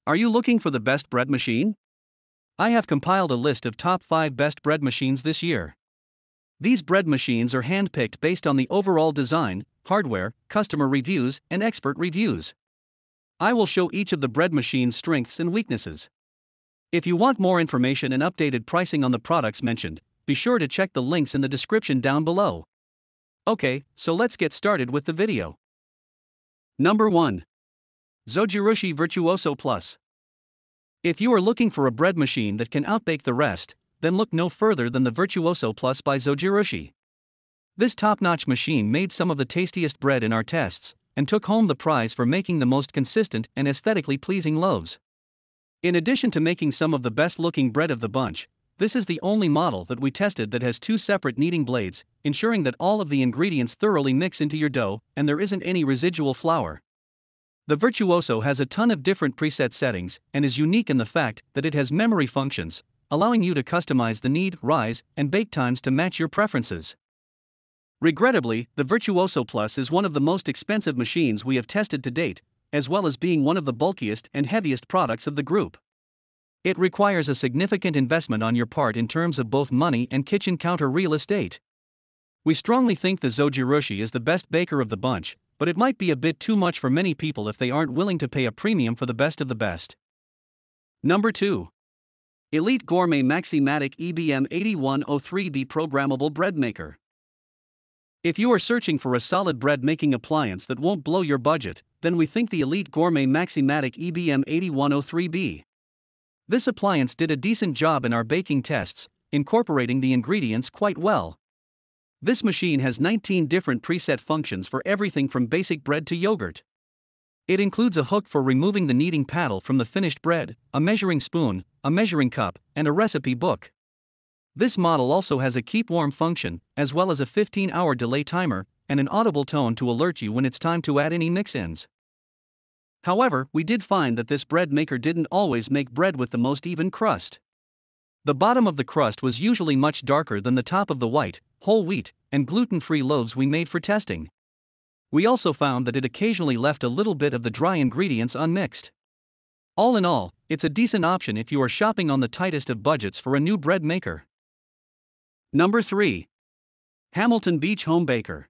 Are you looking for the best bread machine? I have compiled a list of top 5 best bread machines this year. These bread machines are handpicked based on the overall design, hardware, customer reviews, and expert reviews. I will show each of the bread machine's strengths and weaknesses. If you want more information and updated pricing on the products mentioned, be sure to check the links in the description down below. Okay, so let's get started with the video. Number 1. Zojirushi Virtuoso Plus. If you are looking for a bread machine that can outbake the rest, then look no further than the Virtuoso Plus by Zojirushi. This top-notch machine made some of the tastiest bread in our tests, and took home the prize for making the most consistent and aesthetically pleasing loaves. In addition to making some of the best-looking bread of the bunch, this is the only model that we tested that has 2 separate kneading blades, ensuring that all of the ingredients thoroughly mix into your dough and there isn't any residual flour. The Virtuoso has a ton of different preset settings and is unique in the fact that it has memory functions, allowing you to customize the knead, rise, and bake times to match your preferences. Regrettably, the Virtuoso Plus is one of the most expensive machines we have tested to date, as well as being one of the bulkiest and heaviest products of the group. It requires a significant investment on your part in terms of both money and kitchen counter real estate. We strongly think the Zojirushi is the best baker of the bunch, but it might be a bit too much for many people if they aren't willing to pay a premium for the best of the best. Number 2. Elite Gourmet Maximatic EBM 8103B Programmable Bread Maker. If you are searching for a solid bread making appliance that won't blow your budget, then we think the Elite Gourmet Maximatic EBM 8103B. This appliance did a decent job in our baking tests, incorporating the ingredients quite well. This machine has 19 different preset functions for everything from basic bread to yogurt. It includes a hook for removing the kneading paddle from the finished bread, a measuring spoon, a measuring cup, and a recipe book. This model also has a keep warm function, as well as a 15-hour delay timer, and an audible tone to alert you when it's time to add any mix-ins. However, we did find that this bread maker didn't always make bread with the most even crust. The bottom of the crust was usually much darker than the top of the white, whole wheat, and gluten-free loaves we made for testing. We also found that it occasionally left a little bit of the dry ingredients unmixed. All in all, it's a decent option if you are shopping on the tightest of budgets for a new bread maker. Number 3. Hamilton Beach Home Baker.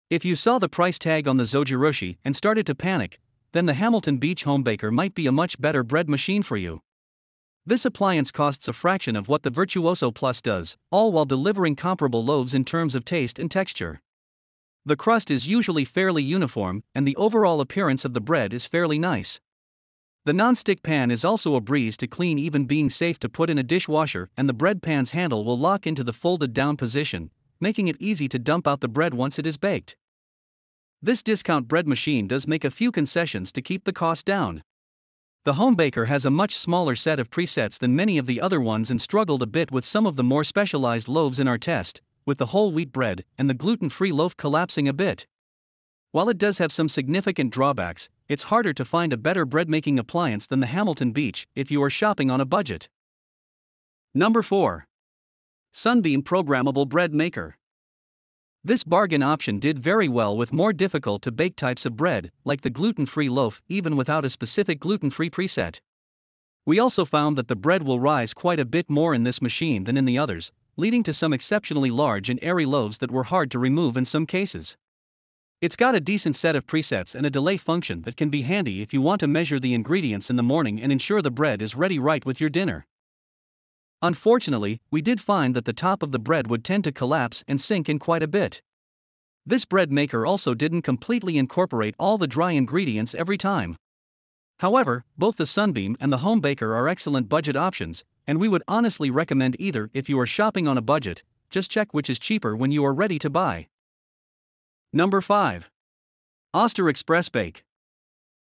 If you saw the price tag on the Zojirushi and started to panic, then the Hamilton Beach Home Baker might be a much better bread machine for you. This appliance costs a fraction of what the Virtuoso Plus does, all while delivering comparable loaves in terms of taste and texture. The crust is usually fairly uniform, and the overall appearance of the bread is fairly nice. The non-stick pan is also a breeze to clean, even being safe to put in a dishwasher, and the bread pan's handle will lock into the folded down position, making it easy to dump out the bread once it is baked. This discount bread machine does make a few concessions to keep the cost down. The home baker has a much smaller set of presets than many of the other ones and struggled a bit with some of the more specialized loaves in our test, with the whole wheat bread and the gluten-free loaf collapsing a bit. While it does have some significant drawbacks, it's harder to find a better bread-making appliance than the Hamilton Beach if you are shopping on a budget. Number 4. Sunbeam Programmable Bread Maker. This bargain option did very well with more difficult-to-bake types of bread, like the gluten-free loaf, even without a specific gluten-free preset. We also found that the bread will rise quite a bit more in this machine than in the others, leading to some exceptionally large and airy loaves that were hard to remove in some cases. It's got a decent set of presets and a delay function that can be handy if you want to measure the ingredients in the morning and ensure the bread is ready right with your dinner. Unfortunately, we did find that the top of the bread would tend to collapse and sink in quite a bit. This bread maker also didn't completely incorporate all the dry ingredients every time. However, both the Sunbeam and the Home Baker are excellent budget options, and we would honestly recommend either if you are shopping on a budget. Just check which is cheaper when you are ready to buy. Number 5. Oster Express Bake.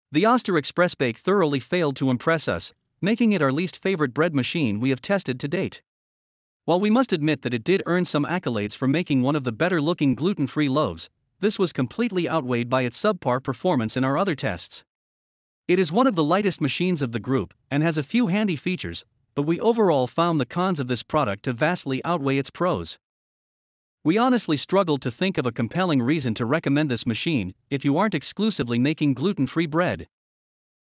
The Oster Express Bake thoroughly failed to impress us, making it our least favorite bread machine we have tested to date. While we must admit that it did earn some accolades for making one of the better-looking gluten-free loaves, this was completely outweighed by its subpar performance in our other tests. It is one of the lightest machines of the group and has a few handy features, but we overall found the cons of this product to vastly outweigh its pros. We honestly struggled to think of a compelling reason to recommend this machine if you aren't exclusively making gluten-free bread.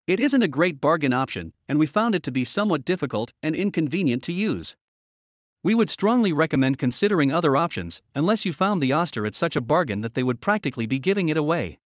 It isn't a great bargain option, and we found it to be somewhat difficult and inconvenient to use. We would strongly recommend considering other options, unless you found the Oster at such a bargain that they would practically be giving it away.